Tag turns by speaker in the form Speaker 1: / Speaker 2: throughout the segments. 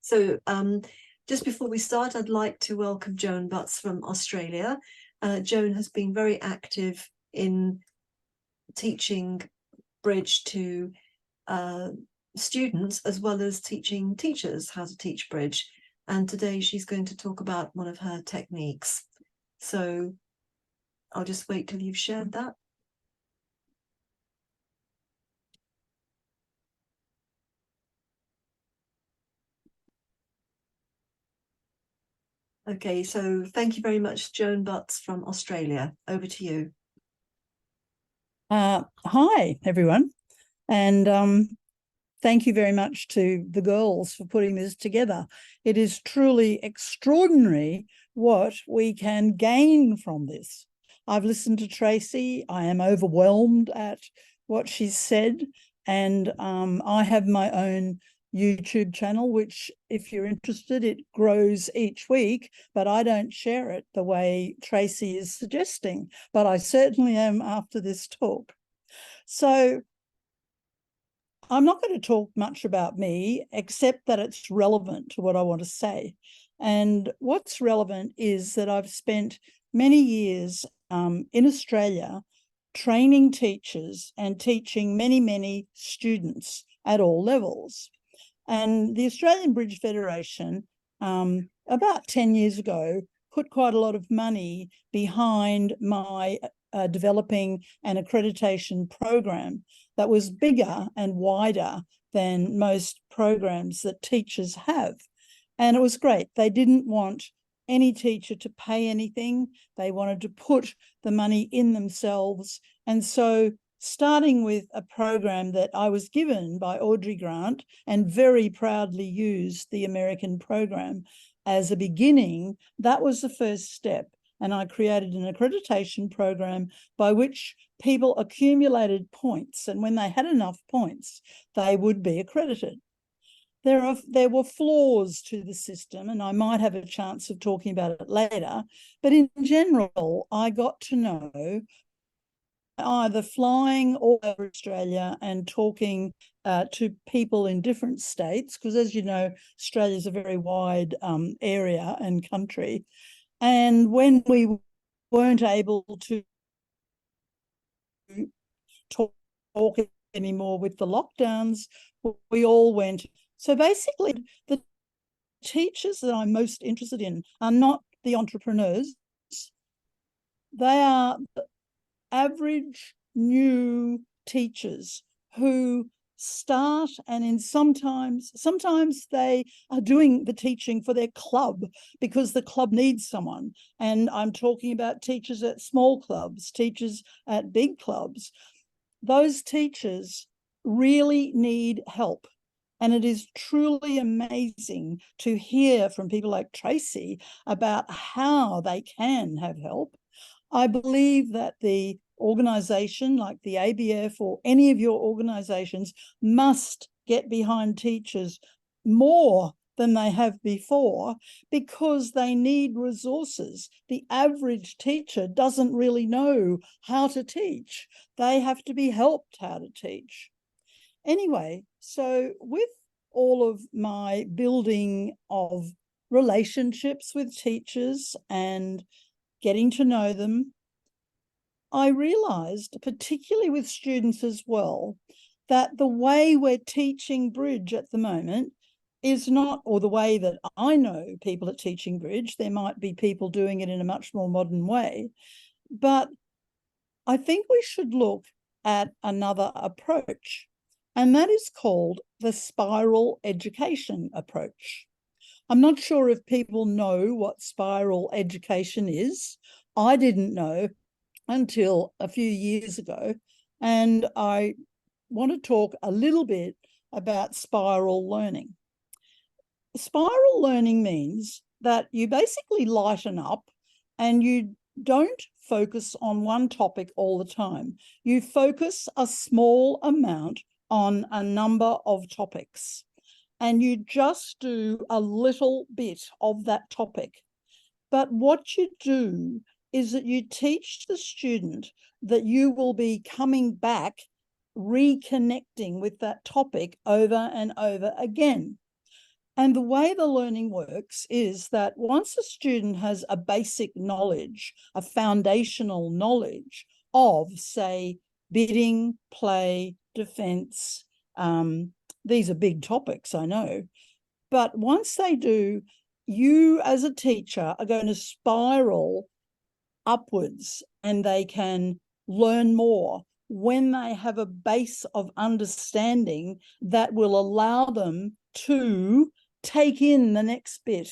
Speaker 1: So just before we start, I'd like to welcome Joan Butts from Australia. Joan has been very active in teaching bridge to students, as well as teaching teachers how to teach bridge. And today she's going to talk about one of her techniques. So I'll just wait till you've shared that. Okay, so thank you very much, Joan Butts from Australia. Over to you.
Speaker 2: Hi, everyone. And thank you very much to the girls for putting this together. It is truly extraordinary what we can gain from this. I've listened to Tracy. I am overwhelmed at what she's said. And I have my own YouTube channel, which, if you're interested, it grows each week, but I don't share it the way Tracy is suggesting, but I certainly am after this talk. So I'm not going to talk much about me, except that it's relevant to what I want to say. And what's relevant is that I've spent many years in Australia training teachers and teaching many, many students at all levels. And the Australian Bridge Federation, about 10 years ago, put quite a lot of money behind my developing an accreditation program that was bigger and wider than most programs that teachers have. And it was great. They didn't want any teacher to pay anything. They wanted to put the money in themselves. And so starting with a program that I was given by Audrey Grant and very proudly used the American program as a beginning, that was the first step. And I created an accreditation program by which people accumulated points. And when they had enough points, they would be accredited. There were flaws to the system, and I might have a chance of talking about it later. But in general, I got to know, either flying all over Australia and talking to people in different states, because as you know, Australia is a very wide area and country. And when we weren't able to talk anymore with the lockdowns, we all went. So basically, the teachers that I'm most interested in are not the entrepreneurs. They are average new teachers who start, and sometimes they are doing the teaching for their club because the club needs someone. And I'm talking about teachers at small clubs, teachers at big clubs. Those teachers really need help. And it is truly amazing to hear from people like Tracy about how they can have help. I believe that the organisation like the ABF or any of your organisations must get behind teachers more than they have before, because they need resources. The average teacher doesn't really know how to teach. They have to be helped how to teach. Anyway, so with all of my building of relationships with teachers and getting to know them, I realised, particularly with students as well, that the way we're teaching bridge at the moment is not, or the way that I know people are teaching bridge, there might be people doing it in a much more modern way, but I think we should look at another approach, and that is called the spiral education approach. I'm not sure if people know what spiral education is. I didn't know until a few years ago, and I want to talk a little bit about spiral learning. Spiral learning means that you basically lighten up and you don't focus on one topic all the time. You focus a small amount on a number of topics, and you just do a little bit of that topic. But what you do is that you teach the student that you will be coming back, reconnecting with that topic over and over again. And the way the learning works is that once a student has a basic knowledge, a foundational knowledge of, say, bidding, play, defence, these are big topics, I know. But once they do, you as a teacher are going to spiral upwards, and they can learn more when they have a base of understanding that will allow them to take in the next bit.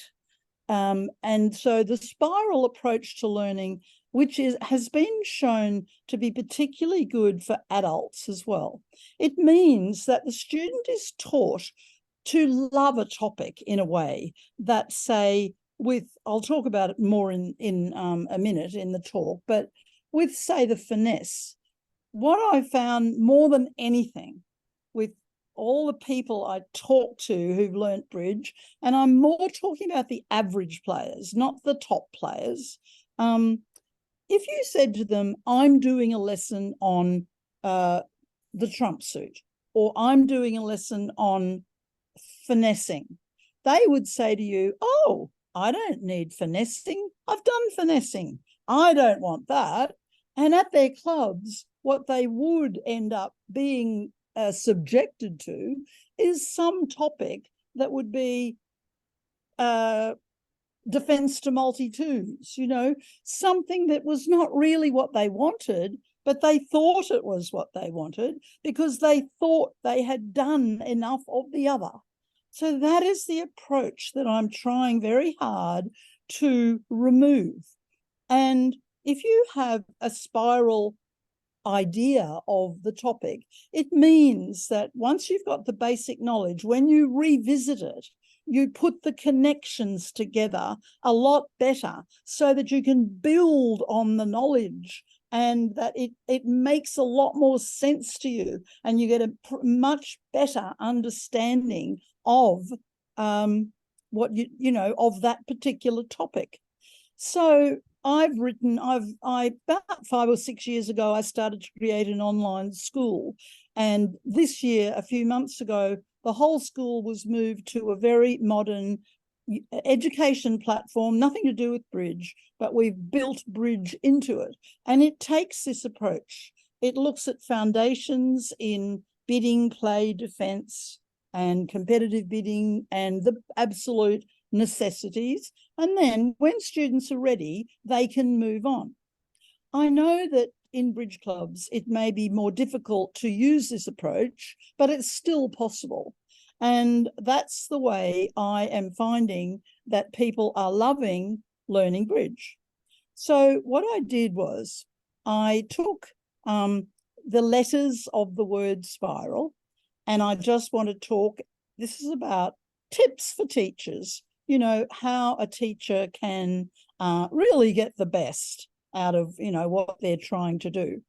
Speaker 2: And so the spiral approach to learning, which has been shown to be particularly good for adults as well. It means that the student is taught to love a topic in a way that, say, I'll talk about it more in a minute in the talk, but with, say, the finesse, what I found more than anything with all the people I talk to who've learnt bridge, and I'm more talking about the average players, not the top players. If you said to them, I'm doing a lesson on the trump suit, or I'm doing a lesson on finessing, they would say to you, oh, I don't need finessing. I've done finessing. I don't want that. And at their clubs, what they would end up being subjected to is some topic that would be defense to multi-twos, something that was not really what they wanted, but they thought it was what they wanted because they thought they had done enough of the other. So that is the approach that I'm trying very hard to remove. And if you have a spiral idea of the topic, it means that once you've got the basic knowledge, when you revisit it, you put the connections together a lot better so that you can build on the knowledge, and that it makes a lot more sense to you, and you get a much better understanding of what of that particular topic. So about 5 or 6 years ago, I started to create an online school. And this year, a few months ago, the whole school was moved to a very modern education platform, nothing to do with bridge, but we've built bridge into it. And it takes this approach. It looks at foundations in bidding, play, defense, and competitive bidding, and the absolute necessities. And then when students are ready, they can move on. I know that in bridge clubs, it may be more difficult to use this approach, but it's still possible. And that's the way I am finding that people are loving learning bridge. So what I did was I took the letters of the word spiral, and I just want to talk, this is about tips for teachers, how a teacher can really get the best out of, what they're trying to do.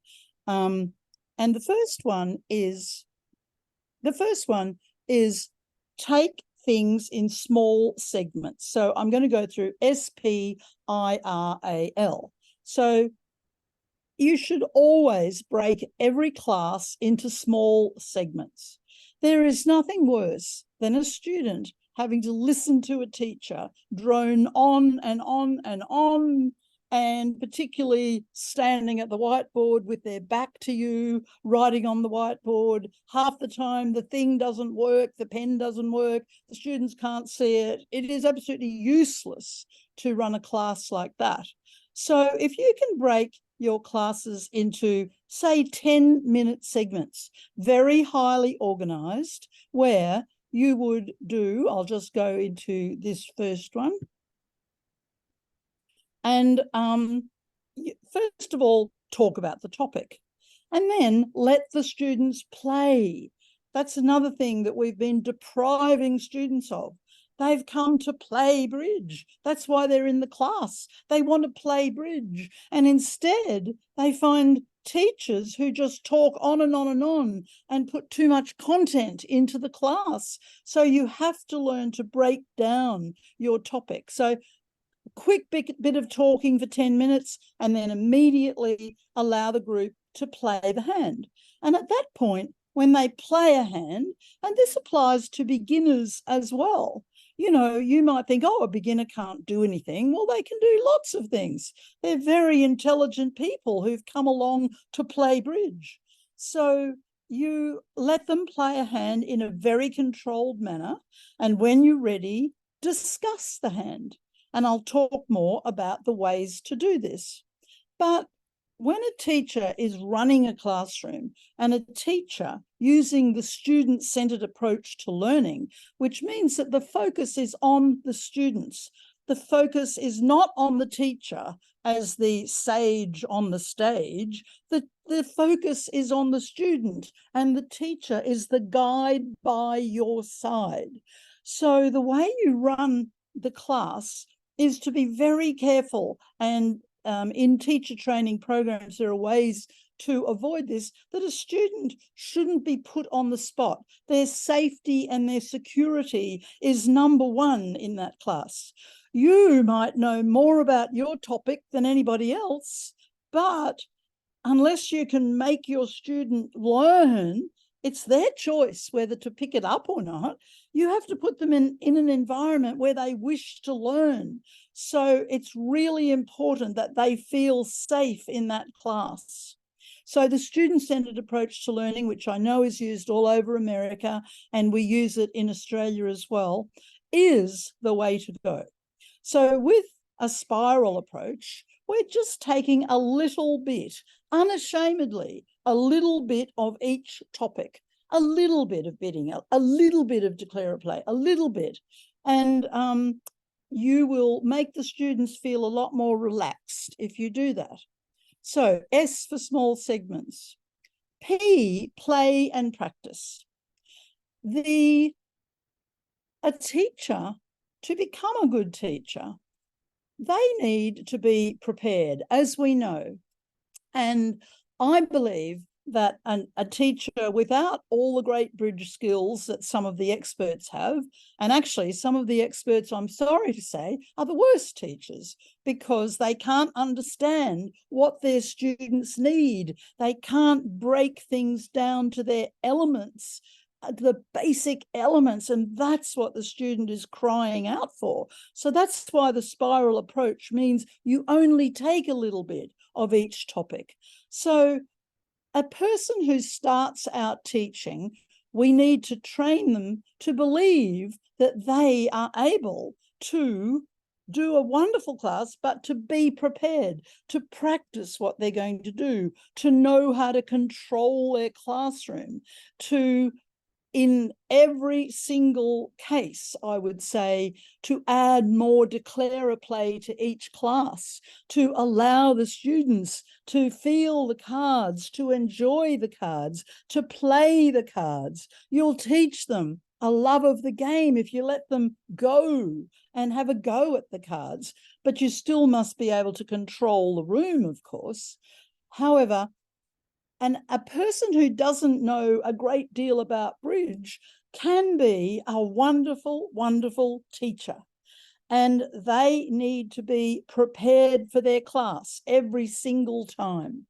Speaker 2: And the first one is take things in small segments. So I'm going to go through SPIRAL. So you should always break every class into small segments. There is nothing worse than a student having to listen to a teacher drone on and on and on, and particularly standing at the whiteboard with their back to you, writing on the whiteboard. Half the time the thing doesn't work, the pen doesn't work, the students can't see it. It is absolutely useless to run a class like that. So if you can break your classes into, say, 10-minute segments, very highly organized, where you would do, I'll just go into this first one. And first of all, talk about the topic, and then let the students play. That's another thing that we've been depriving students of. They've come to play bridge. That's why they're in the class. They want to play bridge. And instead, they find teachers who just talk on and on and on and put too much content into the class. So you have to learn to break down your topic. So quick bit of talking for 10 minutes, and then immediately allow the group to play the hand. And at that point, when they play a hand, and this applies to beginners as well, You know, you might think, oh, a beginner can't do anything. Well, they can do lots of things. They're very intelligent people who've come along to play bridge. So you let them play a hand in a very controlled manner. And when you're ready, discuss the hand. And I'll talk more about the ways to do this. But when a teacher is running a classroom and a teacher using the student-centered approach to learning, which means that the focus is on the students, the focus is not on the teacher as the sage on the stage, the focus is on the student, and the teacher is the guide by your side. So the way you run the class is to be very careful, and in teacher training programs, there are ways to avoid this, that a student shouldn't be put on the spot. Their safety and their security is number one in that class. You might know more about your topic than anybody else, but unless you can make your student learn, it's their choice whether to pick it up or not. You have to put them in an environment where they wish to learn. So it's really important that they feel safe in that class. So the student-centered approach to learning, which I know is used all over America, and we use it in Australia as well, is the way to go. So with a spiral approach, we're just taking a little bit, unashamedly, a little bit of each topic, a little bit of bidding, a little bit of declare a play, a little bit. And you will make the students feel a lot more relaxed if you do that. So S for small segments. P, play and practice. A teacher, to become a good teacher, they need to be prepared, as we know. And I believe that a teacher without all the great bridge skills that some of the experts have, and actually some of the experts, I'm sorry to say, are the worst teachers, because they can't understand what their students need. They can't break things down to their elements, the basic elements, and that's what the student is crying out for. So that's why the spiral approach means you only take a little bit of each topic. So a person who starts out teaching, we need to train them to believe that they are able to do a wonderful class, but to be prepared, to practice what they're going to do, to know how to control their classroom, to, in every single case, I would say, to add more declare a play to each class, to allow the students to feel the cards, to enjoy the cards, to play the cards. You'll teach them a love of the game if you let them go and have a go at the cards, but you still must be able to control the room, of course. However, and a person who doesn't know a great deal about bridge can be a wonderful, wonderful teacher. And they need to be prepared for their class every single time.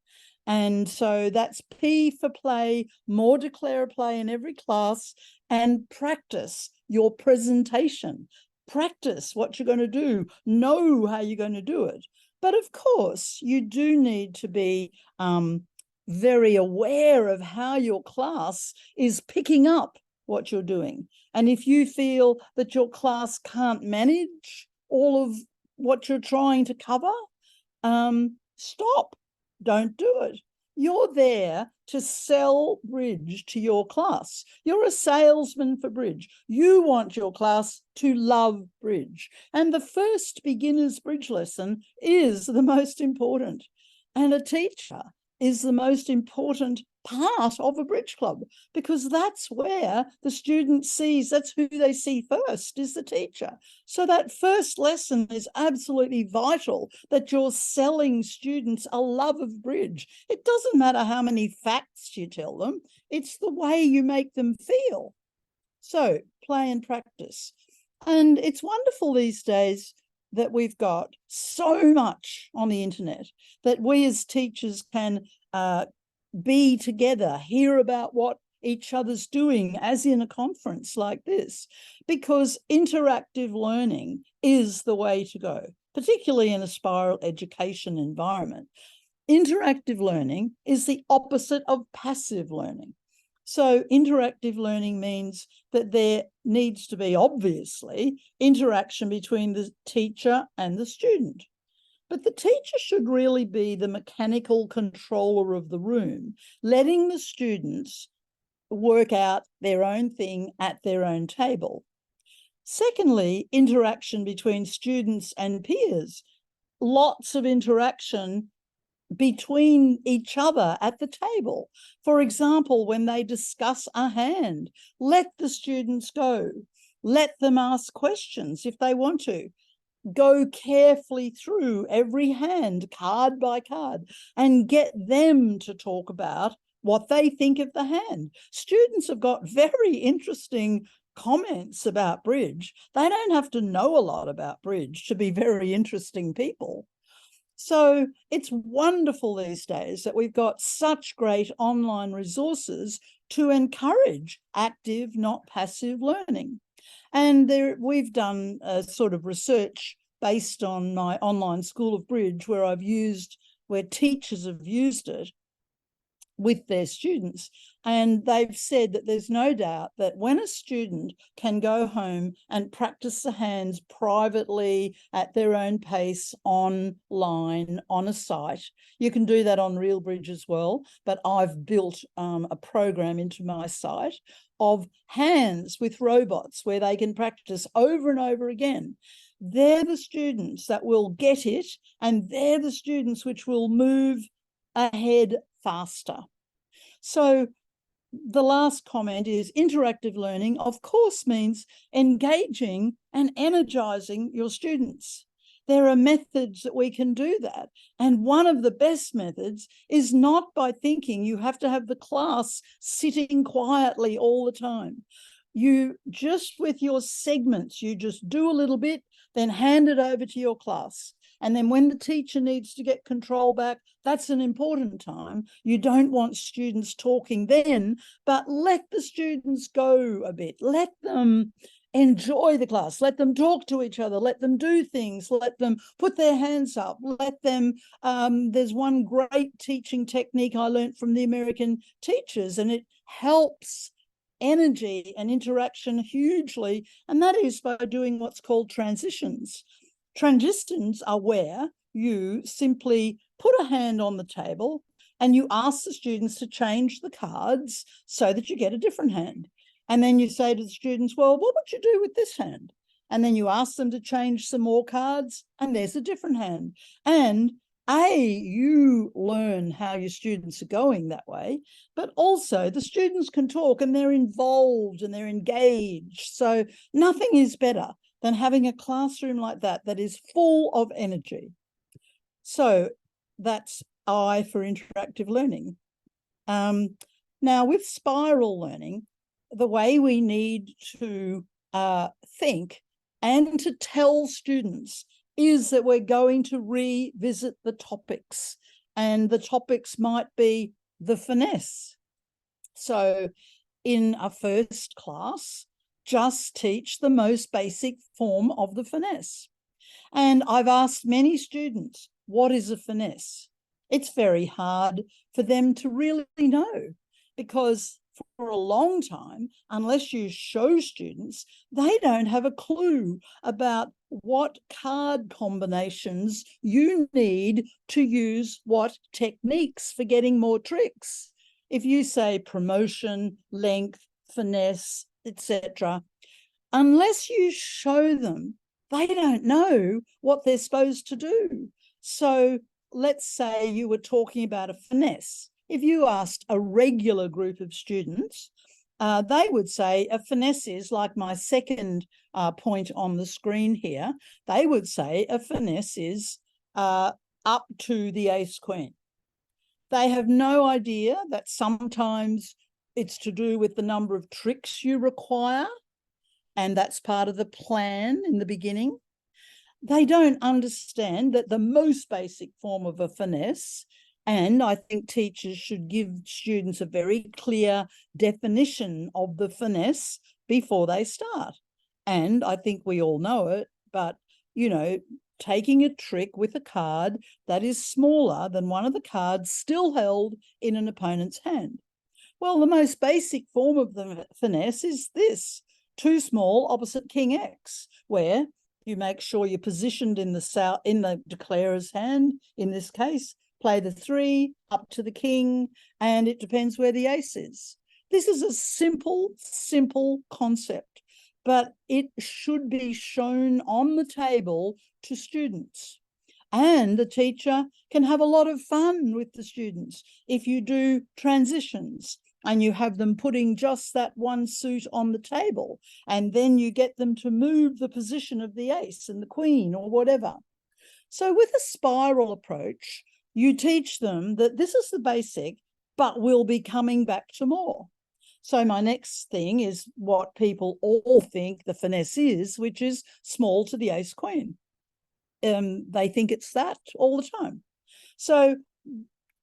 Speaker 2: And so that's P for play, more declare a play in every class, and practice your presentation. Practice what you're going to do, know how you're going to do it. But of course, you do need to be very aware of how your class is picking up what you're doing. And if you feel that your class can't manage all of what you're trying to cover, stop, don't do it. You're there to sell bridge to your class. You're a salesman for bridge. You want your class to love bridge. And the first beginner's bridge lesson is the most important. And a teacher is the most important part of a bridge club, because that's where the student sees, that's who they see first, is the teacher. So that first lesson is absolutely vital, that you're selling students a love of bridge. It doesn't matter how many facts you tell them, it's the way you make them feel. So play and practice. And it's wonderful these days that we've got so much on the internet that we as teachers can be together, hear about what each other's doing, as in a conference like this, because interactive learning is the way to go, particularly in a spiral education environment. Interactive learning is the opposite of passive learning. So interactive learning means that there needs to be, obviously, interaction between the teacher and the student. But the teacher should really be the mechanical controller of the room, letting the students work out their own thing at their own table. Secondly, interaction between students and peers. Lots of interaction between each other at the table. For example, when they discuss a hand, let the students go. Let them ask questions if they want to. Go carefully through every hand, card by card, and get them to talk about what they think of the hand. Students have got very interesting comments about bridge. They don't have to know a lot about bridge to be very interesting people. So it's wonderful these days that we've got such great online resources to encourage active, not passive learning. And we've done a sort of research based on my online School of Bridge where teachers have used it with their students. And they've said that there's no doubt that when a student can go home and practice the hands privately at their own pace online on a site, you can do that on RealBridge as well, but I've built a program into my site of hands with robots where they can practice over and over again. They're the students that will get it, and they're the students which will move ahead faster. So the last comment is interactive learning, of course, means engaging and energizing your students. There are methods that we can do that. And one of the best methods is not by thinking you have to have the class sitting quietly all the time. You just, with your segments, you just do a little bit, then hand it over to your class. And then when the teacher needs to get control back, that's an important time. You don't want students talking then, but let the students go a bit. Let them enjoy the class. Let them talk to each other. Let them do things. Let them put their hands up. Let them, there's one great teaching technique I learned from the American teachers, and it helps energy and interaction hugely, and that is by doing what's called transitions. Transitions are where you simply put a hand on the table and you ask the students to change the cards so that you get a different hand. And then you say to the students, well, what would you do with this hand? And then you ask them to change some more cards and there's a different hand. And you learn how your students are going that way, but also the students can talk and they're involved and they're engaged. So nothing is better than having a classroom like that that is full of energy. So that's I for interactive learning. Now with spiral learning, the way we need to think and to tell students is that we're going to revisit the topics, and the topics might be the finesse. So in a first class, just teach the most basic form of the finesse. And I've asked many students, what is a finesse? It's very hard for them to really know, because for a long time, unless you show students, they don't have a clue about what card combinations you need to use what techniques for getting more tricks. If you say promotion, length, finesse, etc., unless you show them, they don't know what they're supposed to do. So let's say you were talking about a finesse. If you asked a regular group of students, they would say a finesse is, like my second point on the screen here, they would say a finesse is up to the ace queen. They have no idea that sometimes it's to do with the number of tricks you require, and that's part of the plan in the beginning. They don't understand that the most basic form of a finesse, And I think teachers should give students a very clear definition of the finesse before they start. And I think we all know it, but, you know, taking a trick with a card that is smaller than one of the cards still held in an opponent's hand. Well, the most basic form of the finesse is this: two small opposite king X, where you make sure you're positioned in the declarer's hand. In this case, play the 3 up to the king, and it depends where the ace is. This is a simple concept, but it should be shown on the table to students. And the teacher can have a lot of fun with the students if you do transitions and you have them putting just that one suit on the table, and then you get them to move the position of the ace and the queen or whatever. So with a spiral approach, you teach them that this is the basic, but we'll be coming back to more. So my next thing is what people all think the finesse is, which is small to the ace queen. They think it's that all the time. So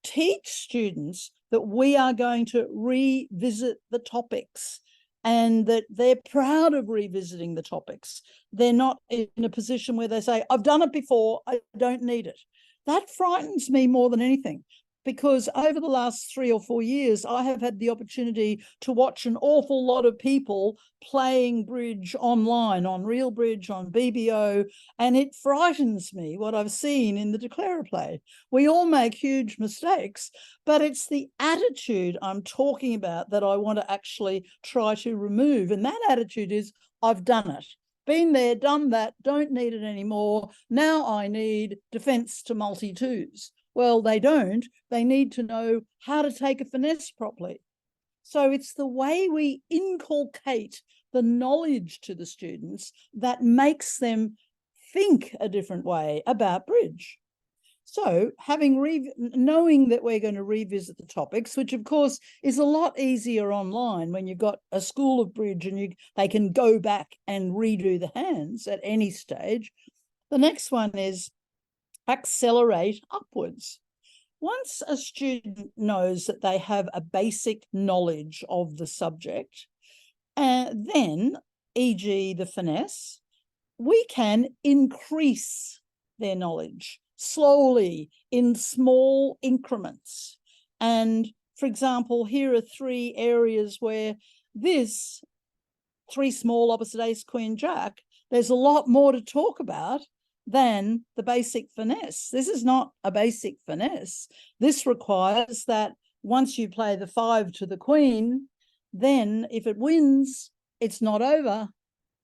Speaker 2: teach students that we are going to revisit the topics and that they're proud of revisiting the topics. They're not in a position where they say, I've done it before, I don't need it. That frightens me more than anything, because over the last 3 or 4 years, I have had the opportunity to watch an awful lot of people playing bridge online, on RealBridge, on BBO, and it frightens me what I've seen in the declarer play. We all make huge mistakes, but it's the attitude I'm talking about that I want to actually try to remove. And that attitude is, I've done it. Been there, done that, don't need it anymore. Now I need defense to multi-twos. Well, they don't. They need to know how to take a finesse properly. So it's the way we inculcate the knowledge to the students that makes them think a different way about bridge. So knowing that we're going to revisit the topics, which of course is a lot easier online when you've got a school of bridge and they can go back and redo the hands at any stage. The next one is accelerate upwards. Once a student knows that they have a basic knowledge of the subject, then, e.g. the finesse, we can increase their knowledge slowly in small increments. And for example, here are 3 areas where this 3 small opposite ace, queen, jack, there's a lot more to talk about than the basic finesse. This is not a basic finesse. This requires that once you play the 5 to the queen, then if it wins, it's not over.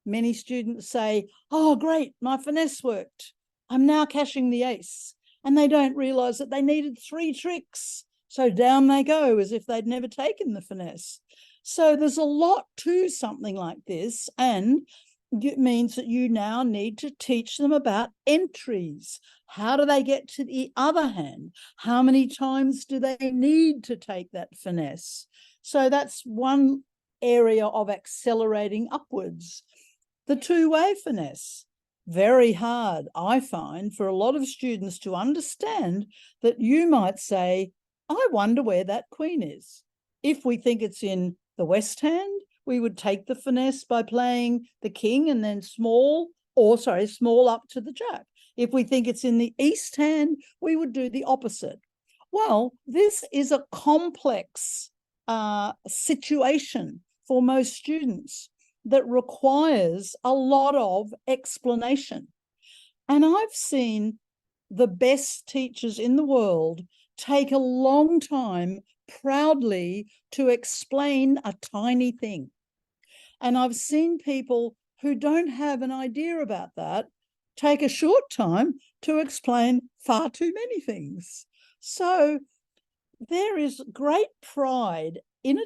Speaker 2: Many students say, oh, great, my finesse worked. I'm now cashing the ace. And they don't realize that they needed 3 tricks. So down they go as if they'd never taken the finesse. So there's a lot to something like this. And it means that you now need to teach them about entries. How do they get to the other hand? How many times do they need to take that finesse? So that's one area of accelerating upwards. The two-way finesse, very hard, I find, for a lot of students to understand that you might say, I wonder where that queen is. If we think it's in the west hand, we would take the finesse by playing the king and then small up to the jack. If we think it's in the east hand, we would do the opposite. Well, this is a complex situation for most students that requires a lot of explanation. And I've seen the best teachers in the world take a long time proudly to explain a tiny thing. And I've seen people who don't have an idea about that take a short time to explain far too many things. So there is great pride in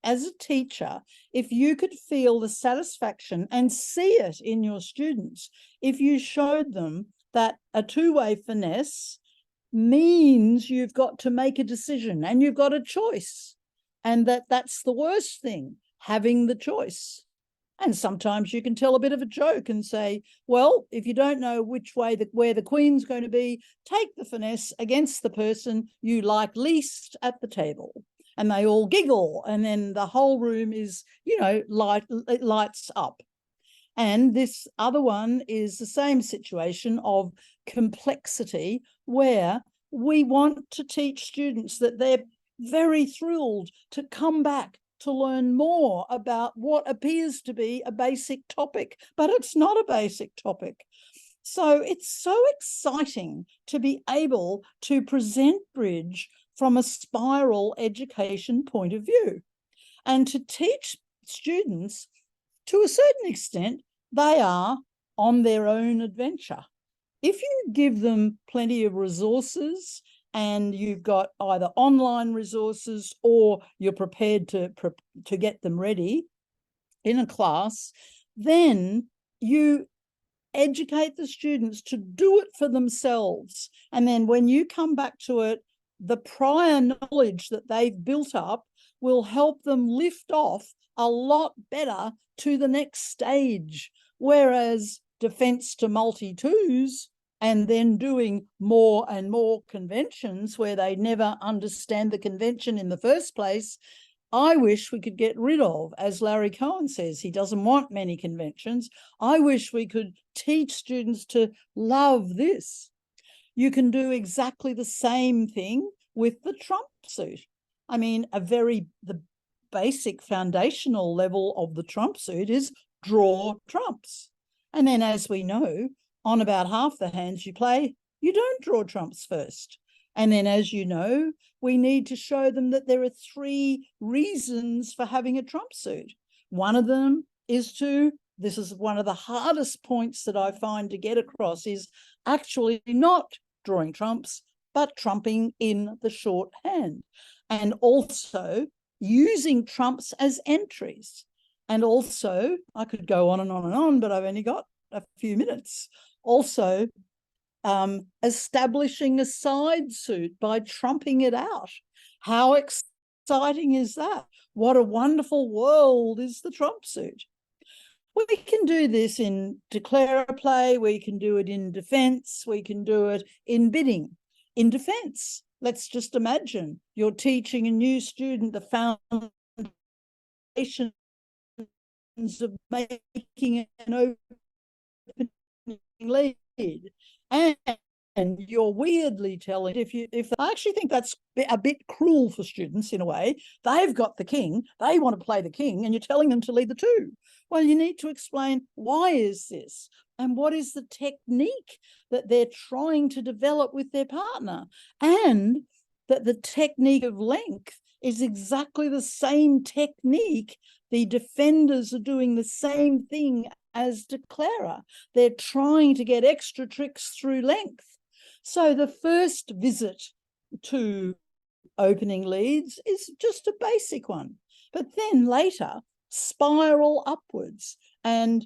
Speaker 2: as a teacher, if you could feel the satisfaction and see it in your students, if you showed them that a two-way finesse means you've got to make a decision and you've got a choice, and that's the worst thing, having the choice. And sometimes you can tell a bit of a joke and say, well, if you don't know which way where the queen's going to be, take the finesse against the person you like least at the table. And they all giggle, and then the whole room is, it lights up. And this other one is the same situation of complexity, where we want to teach students that they're very thrilled to come back to learn more about what appears to be a basic topic, but it's not a basic topic. So it's so exciting to be able to present Bridge from a spiral education point of view, and to teach students, to a certain extent, they are on their own adventure. If you give them plenty of resources, and you've got either online resources or you're prepared to get them ready in a class, then you educate the students to do it for themselves. And then when you come back to it, the prior knowledge that they've built up will help them lift off a lot better to the next stage. Whereas defense to multi-twos, and then doing more and more conventions where they never understand the convention in the first place, I wish we could get rid of. As Larry Cohen says, he doesn't want many conventions. I wish we could teach students to love this. You can do exactly the same thing with the trump suit. I mean, the basic foundational level of the trump suit is draw trumps. And then, as we know, on about half the hands you play, you don't draw trumps first. And then, as you know, we need to show them that there are 3 reasons for having a trump suit. One of them is this is one of the hardest points that I find to get across, is actually not drawing trumps, but trumping in the shorthand. And also using trumps as entries. And also, I could go on and on and on, but I've only got a few minutes. Also, establishing a side suit by trumping it out. How exciting is that? What a wonderful world is the trump suit. We can do this in declare a play, we can do it in defense, we can do it in bidding. In defense, let's just imagine you're teaching a new student the foundations of making an opening lead, and you're weirdly telling, if I actually think that's a bit cruel for students in a way. They've got the king, they want to play the king, and you're telling them to lead the 2. Well, you need to explain, why is this? And what is the technique that they're trying to develop with their partner? And that the technique of length is exactly the same technique. The defenders are doing the same thing as declarer. They're trying to get extra tricks through length. So the first visit to opening leads is just a basic one. But then later, spiral upwards and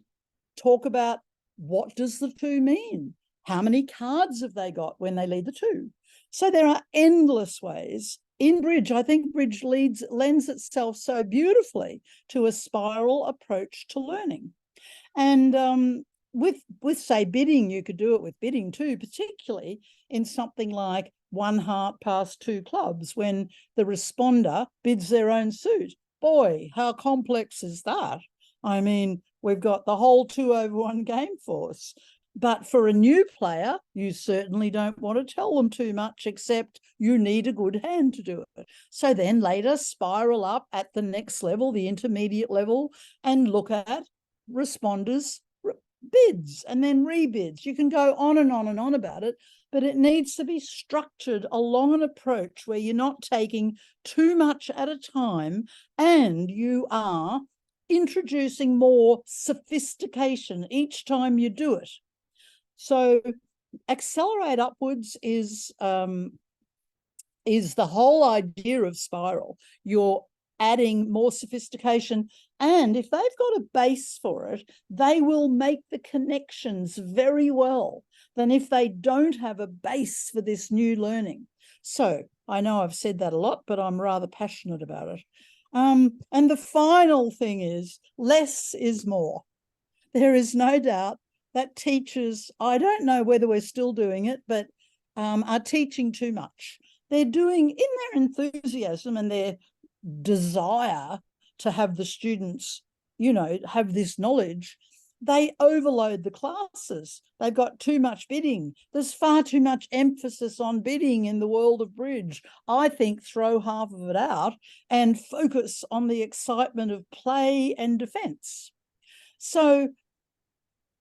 Speaker 2: talk about, what does the 2 mean? How many cards have they got when they lead the 2? So there are endless ways. In Bridge, I think Bridge lends itself so beautifully to a spiral approach to learning. And with say bidding, you could do it with bidding too, particularly in something like 1 heart past 2 clubs, when the responder bids their own suit. Boy, how complex is that? I mean, we've got the whole 2-over-1 game force. But for a new player, you certainly don't want to tell them too much, except you need a good hand to do it. So then later spiral up at the next level, the intermediate level, and look at responders' bids and then rebids. You can go on and on and on about it, but it needs to be structured along an approach where you're not taking too much at a time, and you are introducing more sophistication each time you do it. So accelerate upwards is the whole idea of spiral. You're adding more sophistication, and if they've got a base for it, they will make the connections very well than if they don't have a base for this new learning. So I know I've said that a lot, but I'm rather passionate about it. And the final thing is less is more. There is no doubt that teachers, I don't know whether we're still doing it, but are teaching too much. They're doing, in their enthusiasm and their desire to have the students, you know, have this knowledge, they overload the classes. They've got too much bidding. There's far too much emphasis on bidding in the world of bridge. I think throw half of it out and focus on the excitement of play and defense. So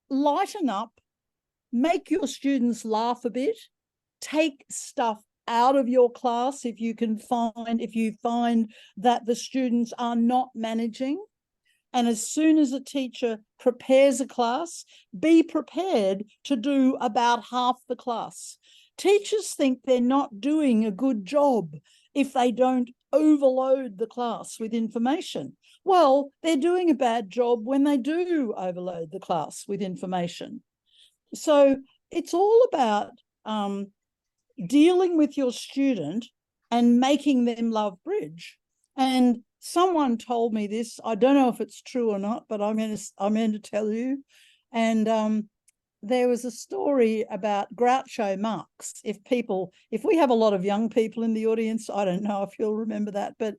Speaker 2: lighten up, make your students laugh a bit, take stuff out of your class if you find that the students are not managing. And as soon as a teacher prepares a class, be prepared to do about half the class. Teachers think they're not doing a good job if they don't overload the class with information. Well, they're doing a bad job when they do overload the class with information. So it's all about dealing with your student and making them love bridge. And someone told me this. I don't know if it's true or not, but I'm going to tell you. And there was a story about Groucho Marx. If we have a lot of young people in the audience, I don't know if you'll remember that, but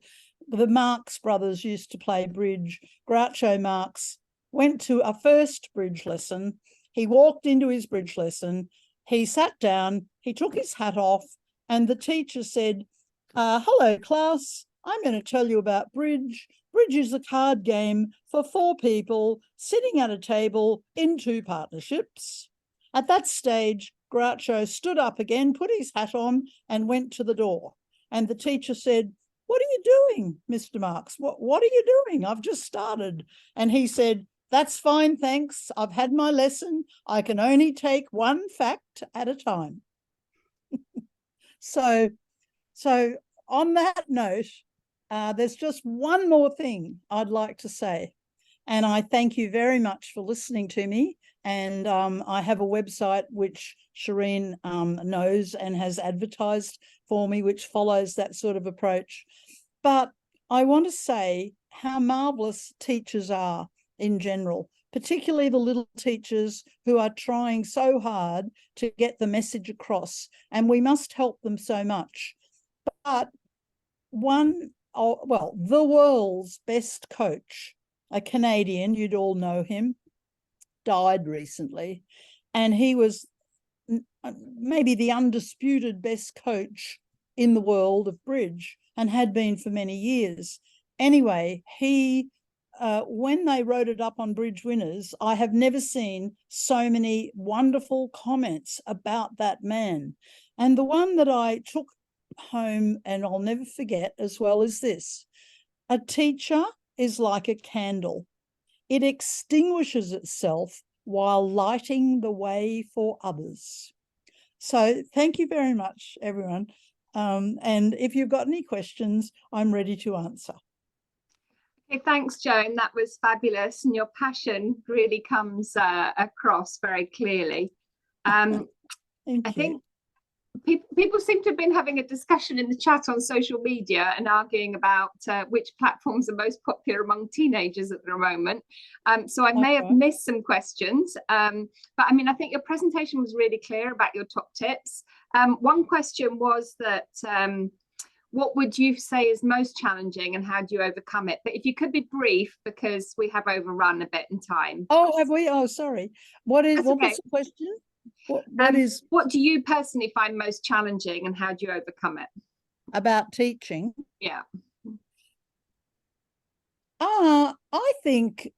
Speaker 2: the Marx brothers used to play bridge. Groucho Marx went to a first bridge lesson. He walked into his bridge lesson. He sat down, he took his hat off, and the teacher said, hello, class. I'm going to tell you about bridge. Bridge is a card game for 4 people sitting at a table in 2 partnerships. At that stage, Groucho stood up again, put his hat on, and went to the door. And the teacher said, what are you doing, Mr. Marx? What are you doing? I've just started. And he said, that's fine, thanks. I've had my lesson. I can only take 1 fact at a time. So on that note, there's just one more thing I'd like to say. And I thank you very much for listening to me. And I have a website which Shireen knows and has advertised for me, which follows that sort of approach. But I want to say how marvelous teachers are in general, particularly the little teachers who are trying so hard to get the message across. And we must help them so much. But the world's best coach, a Canadian, you'd all know him, died recently, and he was maybe the undisputed best coach in the world of bridge and had been for many years. Anyway, he, when they wrote it up on Bridge Winners, I have never seen so many wonderful comments about that man. And the one that I took home and I'll never forget as well is this: a teacher is like a candle. It extinguishes itself while lighting the way for others. So thank you very much, everyone. And if you've got any questions, I'm ready to answer.
Speaker 3: Okay, thanks, Joan. That was fabulous. And your passion really comes across very clearly. I think people seem to have been having a discussion in the chat on social media and arguing about which platforms are most popular among teenagers at the moment. So I may have missed some questions, but I mean, I think your presentation was really clear about your top tips. One question was that what would you say is most challenging and how do you overcome it? But if you could be brief, because we have overrun a bit in time.
Speaker 2: Oh, have we? Oh, sorry. What was the question?
Speaker 3: What do you personally find most challenging and how do you overcome it?
Speaker 2: About teaching?
Speaker 3: Yeah.
Speaker 2: I think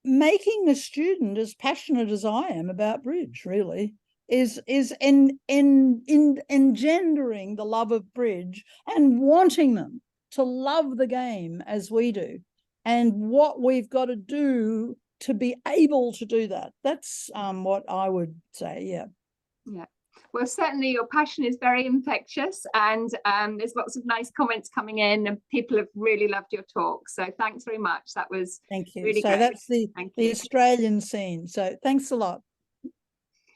Speaker 2: making a student as passionate as I am about bridge really is engendering the love of bridge and wanting them to love the game as we do, and what we've got to do to be able to do that. That's what I would say. Yeah.
Speaker 3: Well, certainly your passion is very infectious, and there's lots of nice comments coming in and people have really loved your talk. So thanks very much. That was
Speaker 2: thank you.
Speaker 3: Really
Speaker 2: so
Speaker 3: great.
Speaker 2: That's the Australian scene. So thanks a lot.